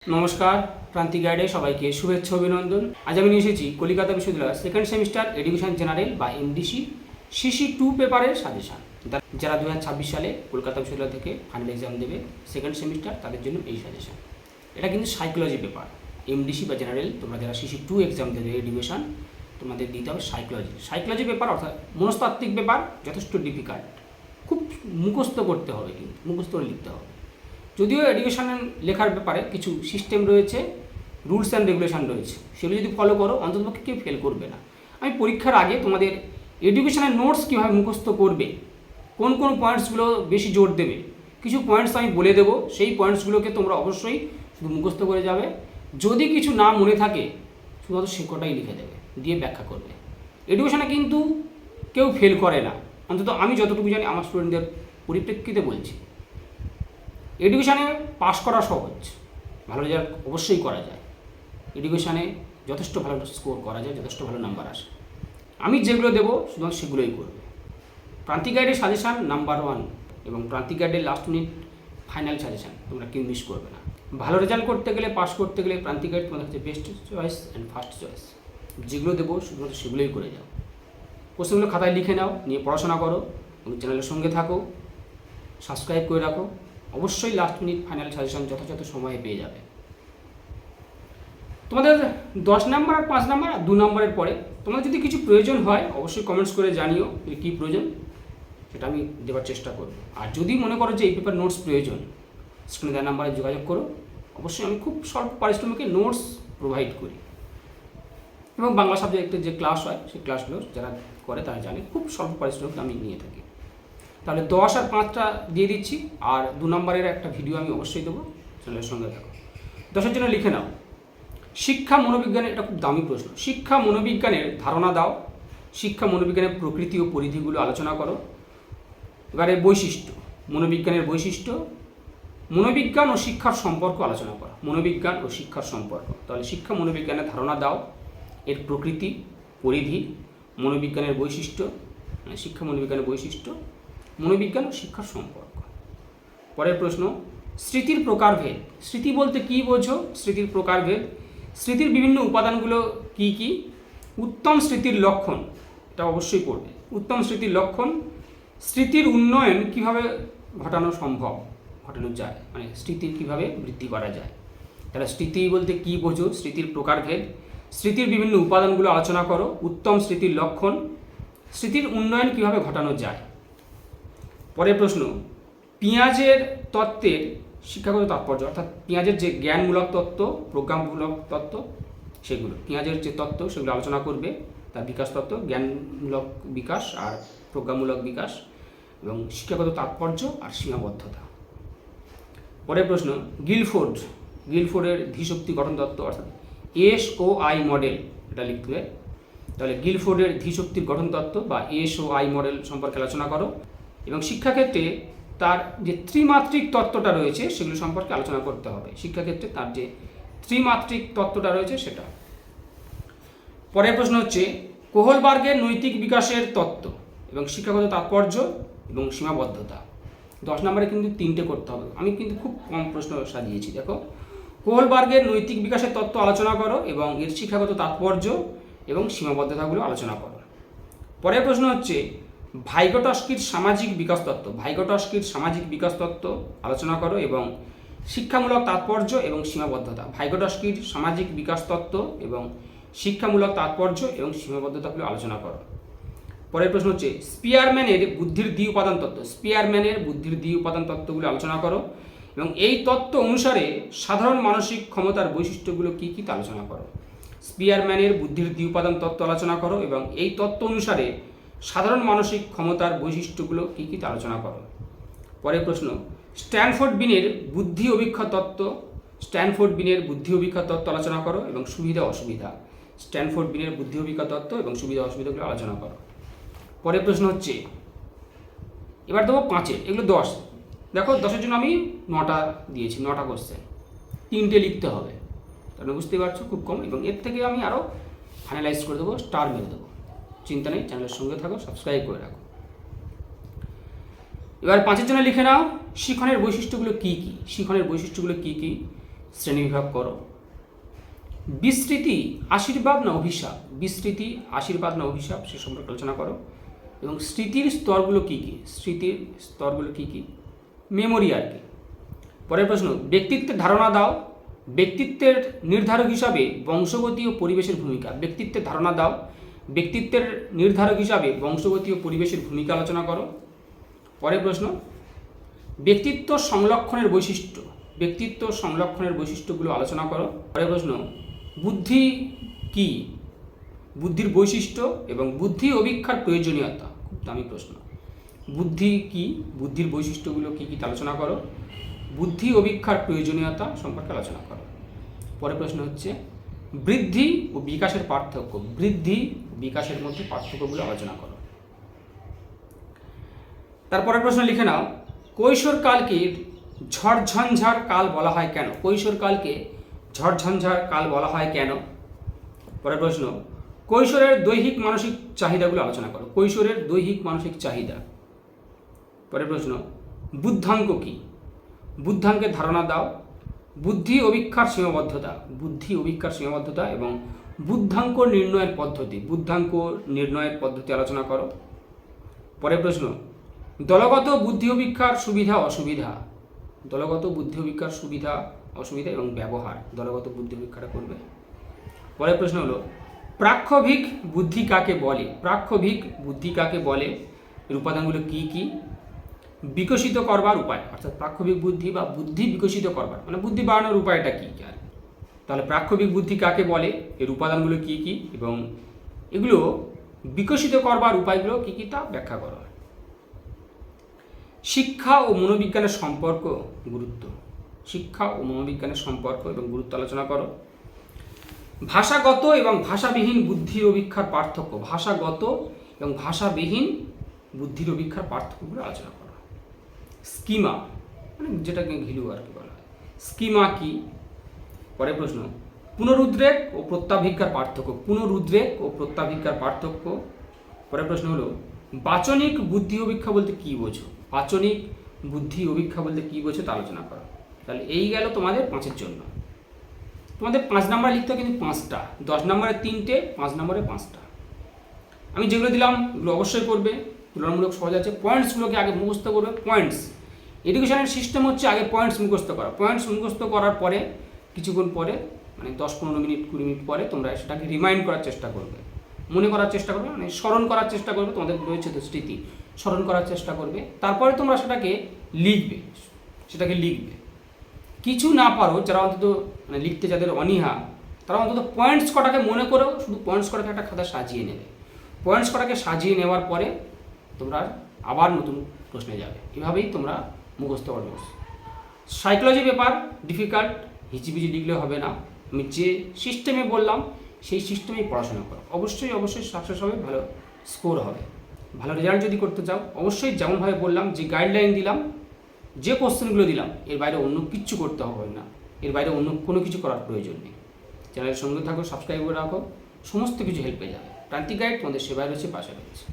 নমস্কার, প্রান্তিক গাইডে সবাইকে শুভেচ্ছা অভিনন্দন। আজ আমি নিয়ে এসেছি কলকাতা বিশ্ববিদ্যালয়ের সেকেন্ড সেমিস্টার এডুকেশন জেনারেল বা এমডিসি CC2 পেপারের সাজেশান। যারা 2026 সালে কলকাতা বিশ্ববিদ্যালয় থেকে ফাইনাল এক্সাম দেবে সেকেন্ড সেমিস্টার, তাদের জন্য এই সাজেশান। এটা কিন্তু সাইকোলজি পেপার। এমডিসি বা জেনারেল তোমরা যারা CC2 এক্সাম দেবে এডুকেশন, তোমাদের দিতে হবে সাইকোলজি পেপার, অর্থাৎ মনস্তাত্ত্বিক পেপার, যথেষ্ট ডিফিকাল্ট, খুব মুখস্থ করতে হবে, কিন্তু মুখস্থ করে লিখতে হবে। যদিও এডুকেশন লেখার ব্যাপারে কিছু সিস্টেম রয়েছে, রুলস অ্যান্ড রেগুলেশন রয়েছে, সেগুলো যদি ফলো করো অন্ততপক্ষে কেউ ফেল করবে না। আমি পরীক্ষার আগে তোমাদের এডুকেশনের নোটস কীভাবে মুখস্থ করবে, কোন কোন পয়েন্টসগুলো বেশি জোর দেবে, কিছু পয়েন্টস আমি বলে দেবো। সেই পয়েন্টসগুলোকে তোমরা অবশ্যই শুধু মুখস্থ করে যাবে। যদি কিছু না মনে থাকে শুধুমাত্র সে কটাই লিখে দেবে, দিয়ে ব্যাখ্যা করবে। এডুকেশনে কিন্তু কেউ ফেল করে না, অন্তত আমি যতটুকু জানি আমার স্টুডেন্টদের পরিপ্রেক্ষিতে বলছি। এডুকেশানে পাস করা সহজ, ভালো রেজাল্ট অবশ্যই করা যায়। এডুকেশানে যথেষ্ট ভালো স্কোর করা যায়, যথেষ্ট ভালো নাম্বার আসে। আমি যেগুলো দেবো শুধুমাত্র সেগুলোই করবে। প্রান্তিক গাইডের সাজেশান নাম্বার 1 এবং প্রান্তিক গাইডের লাস্ট মিনিট ফাইনাল সাজেশান তোমরা কেউ মিস করবে না। ভালো রেজাল্ট করতে গেলে, পাস করতে গেলে প্রান্তিক গাইড তোমাদের কাছে best choice and first choice. যেগুলো দেবো শুধুমাত্র সেগুলোই করে যাও। কোশ্চেনগুলো খাতায় লিখে নাও, নিয়ে পড়াশোনা করো এবং চ্যানেলের সঙ্গে থাকো, সাবস্ক্রাইব করে রাখো। অবশ্যই লাস্ট মিনিট ফাইনাল সাজেশন যথাযথ সময়ে পেয়ে যাবে। তোমাদের 10 নাম্বার আর 5 নাম্বার আর 2 নাম্বারের পরে তোমাদের যদি কিছু প্রয়োজন হয় অবশ্যই কমেন্টস করে জানিও যে কী প্রয়োজন, সেটা আমি দেওয়ার চেষ্টা করব। আর যদি মনে করো যে এই পেপার নোটস প্রয়োজন, স্ক্রিনে দেওয়া নাম্বারে যোগাযোগ করো। অবশ্যই আমি খুব স্বল্প পারিশ্রমিকে নোটস প্রোভাইড করি এবং বাংলা সাবজেক্টের যে ক্লাস হয় সেই ক্লাসগুলো যারা করে তারা জানে খুব স্বল্প পারিশ্রমিক আমি নিয়ে থাকি। তাহলে 10 আর 5টা দিয়ে দিচ্ছি, আর 2 নম্বরের একটা ভিডিও আমি অবশ্যই দেবো, চ্যানেলের সঙ্গে থাকো। 10-এর জন্য লিখে নাও, শিক্ষা মনোবিজ্ঞানের, এটা খুব দামি প্রশ্ন। শিক্ষা মনোবিজ্ঞানের ধারণা দাও, শিক্ষা মনোবিজ্ঞানের প্রকৃতি ও পরিধিগুলো আলোচনা করো। এবারে বৈশিষ্ট্য, মনোবিজ্ঞানের বৈশিষ্ট্য, মনোবিজ্ঞান ও শিক্ষার সম্পর্ক আলোচনা করো। মনোবিজ্ঞান ও শিক্ষার সম্পর্ক, তাহলে শিক্ষা মনোবিজ্ঞানের ধারণা দাও, এর প্রকৃতি, পরিধি, মনোবিজ্ঞানের বৈশিষ্ট্য, শিক্ষা মনোবিজ্ঞানের বৈশিষ্ট্য, মনোবিজ্ঞান ও শিক্ষার সম্পর্ক। পরের প্রশ্ন, স্মৃতির প্রকারভেদ। স্মৃতি বলতে কী বোঝো? স্মৃতির প্রকারভেদ, স্মৃতির বিভিন্ন উপাদানগুলো কি কি? উত্তম স্মৃতির লক্ষণ, এটা অবশ্যই পড়বে। উত্তম স্মৃতির লক্ষণ, স্মৃতির উন্নয়ন কিভাবে ঘটানো যায়, মানে স্মৃতির কিভাবে বৃদ্ধি করা যায়। তাহলে স্মৃতি বলতে কী বোঝো, স্মৃতির প্রকারভেদ, স্মৃতির বিভিন্ন উপাদানগুলো আলোচনা করো, উত্তম স্মৃতির লক্ষণ, স্মৃতির উন্নয়ন কিভাবে ঘটানো যায়। পরের প্রশ্ন, পেঁয়াজের তত্ত্বের শিক্ষাগত তাৎপর্য, অর্থাৎ পেঁয়াজের যে জ্ঞানমূলক তত্ত্ব, প্রজ্ঞামূলক তত্ত্ব, সেগুলো পেঁয়াজের যে তত্ত্ব সেগুলো আলোচনা করবে। তার বিকাশ তত্ত্ব, জ্ঞানমূলক বিকাশ আর প্রজ্ঞামূলক বিকাশ, এবং শিক্ষাগত তাৎপর্য আর সীমাবদ্ধতা। পরের প্রশ্ন, গিলফোর্ডের ধীশক্তি গঠন তত্ত্ব, অর্থাৎ SOI মডেল, এটা লিখতে হবে। তাহলে গিলফোর্ডের ধীশক্তির গঠন তত্ত্ব বা SOI মডেল সম্পর্কে আলোচনা করো এবং শিক্ষাক্ষেত্রে তার যে ত্রিমাত্রিক তত্ত্বটা রয়েছে সেগুলো সম্পর্কে আলোচনা করতে হবে। শিক্ষাক্ষেত্রে তার যে ত্রিমাত্রিক তত্ত্বটা রয়েছে সেটা। পরের প্রশ্ন হচ্ছে কোহলবার্গের নৈতিক বিকাশের তত্ত্ব এবং শিক্ষাগত তাৎপর্য এবং সীমাবদ্ধতা। 10 নম্বরে কিন্তু 3টে করতে হবে, আমি কিন্তু খুব কম প্রশ্ন সাজিয়েছি। দেখো, কোহলবার্গের নৈতিক বিকাশের তত্ত্ব আলোচনা করো এবং এর শিক্ষাগত তাৎপর্য এবং সীমাবদ্ধতাগুলো আলোচনা করো। পরের প্রশ্ন হচ্ছে ভাইগটস্কির সামাজিক বিকাশ তত্ত্ব। ভাইগটস্কির সামাজিক বিকাশ তত্ত্ব আলোচনা করো এবং শিক্ষামূলক তাৎপর্য এবং সীমাবদ্ধতা। ভাইগটস্কির সামাজিক বিকাশ তত্ত্ব এবং শিক্ষামূলক তাৎপর্য এবং সীমাবদ্ধতাগুলো আলোচনা করো। পরের প্রশ্ন হচ্ছে স্পিয়ারম্যানের বুদ্ধির দ্বি উপাদান তত্ত্ব। স্পিয়ারম্যানের বুদ্ধির দ্বি উপাদান তত্ত্বগুলো আলোচনা করো এবং এই তত্ত্ব অনুসারে সাধারণ মানসিক ক্ষমতার বৈশিষ্ট্যগুলো কী কী তা আলোচনা করো। স্পিয়ারম্যানের বুদ্ধির দ্বি উপাদান তত্ত্ব আলোচনা করো এবং এই তত্ত্ব অনুসারে সাধারণ মানসিক ক্ষমতার বৈশিষ্ট্যগুলো কী কী তা আলোচনা করো। পরের প্রশ্ন, স্ট্যানফোর্ড বিনের বুদ্ধি অভিক্ষা তত্ত্ব। স্ট্যানফোর্ড বিনের বুদ্ধি অভিক্ষা তত্ত্ব আলোচনা করো এবং সুবিধা অসুবিধা। স্ট্যানফোর্ড বিনের বুদ্ধি অভিক্ষা তত্ত্ব এবং সুবিধা অসুবিধাগুলো আলোচনা করো। পরের প্রশ্ন হচ্ছে, এবার দেবো 5-এর, এগুলো 10। দেখো 10-এর জন্য আমি 9টা দিয়েছি, 9টা কোশ্চেন, 3টে লিখতে হবে। তাহলে বুঝতেই পারছো খুব কম, এবং এর থেকে আমি আরও ফাইনালাইজ করে দেবো, স্টার মেরে দেবো। চিন্তা নেই, চ্যানেলের সঙ্গে থাকো, সাবস্ক্রাইব করে রাখো। এবার 5-এর জন্য লিখে নাও শিখনের বৈশিষ্ট্যগুলো কী কী। শিখনের বৈশিষ্ট্যগুলো কী কী? শ্রেণীবিভাগ করো। বিস্তৃতি আশীর্বাদ না অভিশাপ, বিস্তৃতি আশীর্বাদ না অভিশাপ সে সম্পর্কে আলোচনা করো। এবং স্মৃতির স্তরগুলো কী কী, স্মৃতির স্তরগুলো কী কী, মেমোরি আর কি। পরের প্রশ্ন, ব্যক্তিত্বের ধারণা দাও। ব্যক্তিত্বের নির্ধারক হিসাবে বংশগতি ও পরিবেশের ভূমিকা। ব্যক্তিত্বের ধারণা দাও, ব্যক্তিত্বের নির্ধারক হিসাবে বংশগতি ও পরিবেশের ভূমিকা আলোচনা করো। পরের প্রশ্ন, ব্যক্তিত্ব সংরক্ষণের বৈশিষ্ট্য। ব্যক্তিত্ব সংরক্ষণের বৈশিষ্ট্যগুলো আলোচনা করো। পরের প্রশ্ন, বুদ্ধি কি, বুদ্ধির বৈশিষ্ট্য এবং বুদ্ধি অভিক্ষার প্রয়োজনীয়তা। খুব দামি প্রশ্ন। বুদ্ধি কি, বুদ্ধির বৈশিষ্ট্যগুলো কী কী আলোচনা করো। বুদ্ধি অভিক্ষার প্রয়োজনীয়তা সম্পর্কে আলোচনা করো। পরের প্রশ্ন হচ্ছে বৃদ্ধি ও বিকাশের পার্থক্য। বৃদ্ধি ও বিকাশের মধ্যে পার্থক্যগুলো আলোচনা করো। তারপরের প্রশ্ন লিখে নাও, কৈশোরকালকে ঝড়ঝঞ্ঝার কাল বলা হয় কেন। কৈশোরকালকে ঝড়ঝঞ্ঝার কাল বলা হয় কেন। পরের প্রশ্ন, কৈশোরের দৈহিক মানসিক চাহিদাগুলো আলোচনা করো। কৈশোরের দৈহিক মানসিক চাহিদা। পরের প্রশ্ন, বুদ্ধাঙ্ক কি, বুদ্ধাঙ্কের ধারণা দাও। বুদ্ধি অভিক্ষার সীমাবদ্ধতা, বুদ্ধি অভিক্ষার সীমাবদ্ধতা এবং বুদ্ধাঙ্ক নির্ণয়ের পদ্ধতি, বুদ্ধাঙ্ক নির্ণয়ের পদ্ধতি আলোচনা করো। পরের প্রশ্ন, দলগত বুদ্ধি অভিক্ষার সুবিধা অসুবিধা। দলগত বুদ্ধি অভিক্ষার সুবিধা অসুবিধা এবং ব্যবহার, দলগত বুদ্ধি অভিক্ষাটা করবে। পরের প্রশ্ন হলো, প্রাক্ষভিক বুদ্ধি কাকে বলে। প্রাক্ষভিক বুদ্ধি কাকে বলে, এর উপাদানগুলো কী কী। বিকশিত করবার উপায়, অর্থাৎ প্রাক্ষভিক বুদ্ধি বা বুদ্ধি বিকশিত করবার মানে বুদ্ধি বাড়ানোর উপায়টা কী কী আর। তাহলে প্রাক্ষভিক বুদ্ধি কাকে বলে, এর উপাদানগুলো কী কী এবং এগুলো বিকশিত করবার উপায়গুলো কী কী তা ব্যাখ্যা করা হয়। শিক্ষা ও মনোবিজ্ঞানের সম্পর্ক গুরুত্ব। শিক্ষা ও মনোবিজ্ঞানের সম্পর্ক এবং গুরুত্ব আলোচনা করো। ভাষাগত এবং ভাষাবিহীন বুদ্ধির অভিক্ষার পার্থক্য। ভাষাগত এবং ভাষাবিহীন বুদ্ধির অভিক্ষার পার্থক্যগুলো আলোচনা করো। স্কিমা মানে যেটাকে ঘিলু আর কি বলা হয়, স্কিমা কি। পরের প্রশ্ন, পুনরুদ্রেক ও প্রত্যাভিজ্ঞার পার্থক্য। পুনরুদ্রেক ও প্রত্যাভিজ্ঞার পার্থক্য। পরের প্রশ্ন হলো, বাচনিক বুদ্ধি অভিক্ষা বলতে কী বোঝো। বাচনিক বুদ্ধি অভিক্ষা বলতে কী বোঝো তা আলোচনা করো। তাহলে এই গেল তোমাদের 5-এর জন্য। তোমাদের 5 নাম্বার লিখতে কিন্তু 5টা, 10 নম্বরে 3টে, 5 নম্বরে 5টা। আমি যেগুলো দিলাম এগুলো অবশ্যই করবে, তুলনামূলক সহজ আছে। পয়েন্টসগুলোকে আগে মুখস্থ করবে। পয়েন্টস, এডুকেশনের সিস্টেম হচ্ছে আগে পয়েন্টস মুখস্থ করা। পয়েন্টস মুখস্থ করার পরে কিছুক্ষণ পরে মানে 10-15 মিনিট 20 মিনিট পরে তোমরা সেটাকে রিমাইন্ড করার চেষ্টা করবে, মনে করার চেষ্টা করবে, মানে স্মরণ করার চেষ্টা করবে। তোমাদের রয়েছে তো স্মৃতি, স্মরণ করার চেষ্টা করবে। তারপরে তোমরা সেটাকে লিখবে, সেটাকে লিখবে। কিছু না পারো যারা অন্তত মানে লিখতে যাদের অনীহা, তারা অন্তত পয়েন্টস কটাকে মনে করেও শুধু পয়েন্টস কটাকে একটা খাতা সাজিয়ে নেবে। পয়েন্টস কটাকে সাজিয়ে নেওয়ার পরে তোমরা আবার নতুন প্রশ্নে যাবে। এভাবেই তোমরা মুখস্থ করবে। সাইকোলজি পেপার ডিফিকাল্ট, হিচিবিচি লিখলে হবে না। আমি যে সিস্টেমে বললাম সেই সিস্টেমেই পড়াশোনা করো। অবশ্যই অবশ্যই সাকসেস হবে, ভালো স্কোর হবে। ভালো রেজাল্ট যদি করতে চাও অবশ্যই যেমনভাবে বললাম, যে গাইডলাইন দিলাম, যে কোশ্চেনগুলো দিলাম, এর বাইরে অন্য কিচ্ছু করতে হবে না, এর বাইরে অন্য কোনো কিছু করার প্রয়োজন নেই। চ্যানেলের সঙ্গে থাকো, সাবস্ক্রাইব করে রাখো, সমস্ত কিছু হেল্প পেয়ে যাবে। প্রান্তিক গাইড তোমাদের সেবায় রয়েছে, পাশে রয়েছে।